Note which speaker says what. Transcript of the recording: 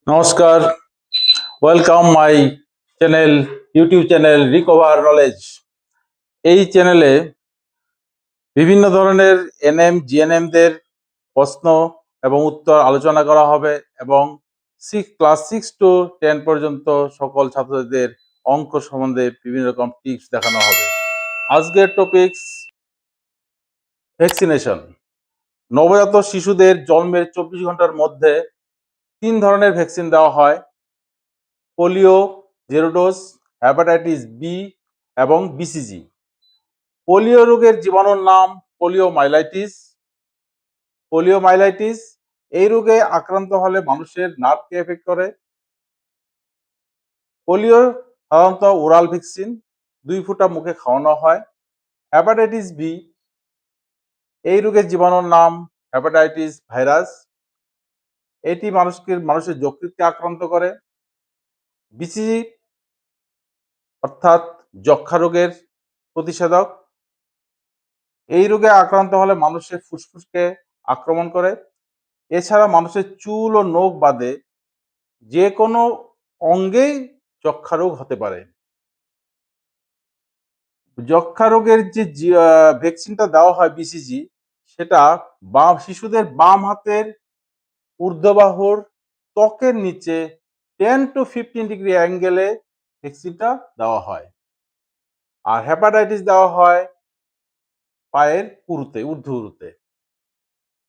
Speaker 1: নমস্কার, welcome my channel, YouTube channel recover knowledge. এই চ্যানেলে বিভিন্ন ধরনের এনএম জিএনএমদের প্রশ্ন এবং উত্তর আলোচনা করা হবে এবং ক্লাস 6 to 10 পর্যন্ত সকল ছাত্রদের অঙ্ক সম্বন্ধে বিভিন্ন রকম টিপস দেখানো হবে। আজকের টপিকস ভ্যাকসিনেশন। নবজাত শিশুদের জন্মের 24 ঘন্টার মধ্যে 3 ধরনের ভ্যাকসিন দেওয়া হয়: পোলিও, জেরোডোজ, হেপাটাইটিস বি এবং বিসিজি। পোলিও রোগের জীবাণুর নাম পোলিওমাইলাইটিস। পোলিওমাইলাইটিস এই রোগে আক্রান্ত হলে মানুষের নার্ভকে এফেক্ট করে। পোলিও সাধারণত ওরাল ভ্যাকসিন, 2 ফোঁটা মুখে খাওয়ানো হয়। হেপাটাইটিস বি এই রোগের জীবাণুর নাম হেপাটাইটিস ভাইরাস। এটি মানুষের যকৃতকে আক্রান্ত করে। বিসিজি অর্থাৎ যক্ষ্মা রোগের প্রতিষেধক। এই রোগে আক্রান্ত হলে মানুষের ফুসফুসকে আক্রমণ করে। এছাড়া মানুষের চুল ও নখ বাদে যে কোনো অঙ্গেই যক্ষ্মা রোগ হতে পারে। যক্ষ্মা রোগের যে ভ্যাকসিনটা দেওয়া হয় বিসিজি, সেটা শিশুদের বাম হাতের ঊর্ধ্ববাহুর ত্বকের নিচে 10 to 15 ডিগ্রি অ্যাঙ্গেলে ভ্যাকসিনটা দেওয়া হয়। আর হেপাটাইটিস দেওয়া হয় পায়ের উরুতে, ঊর্ধ্ব উরুতে।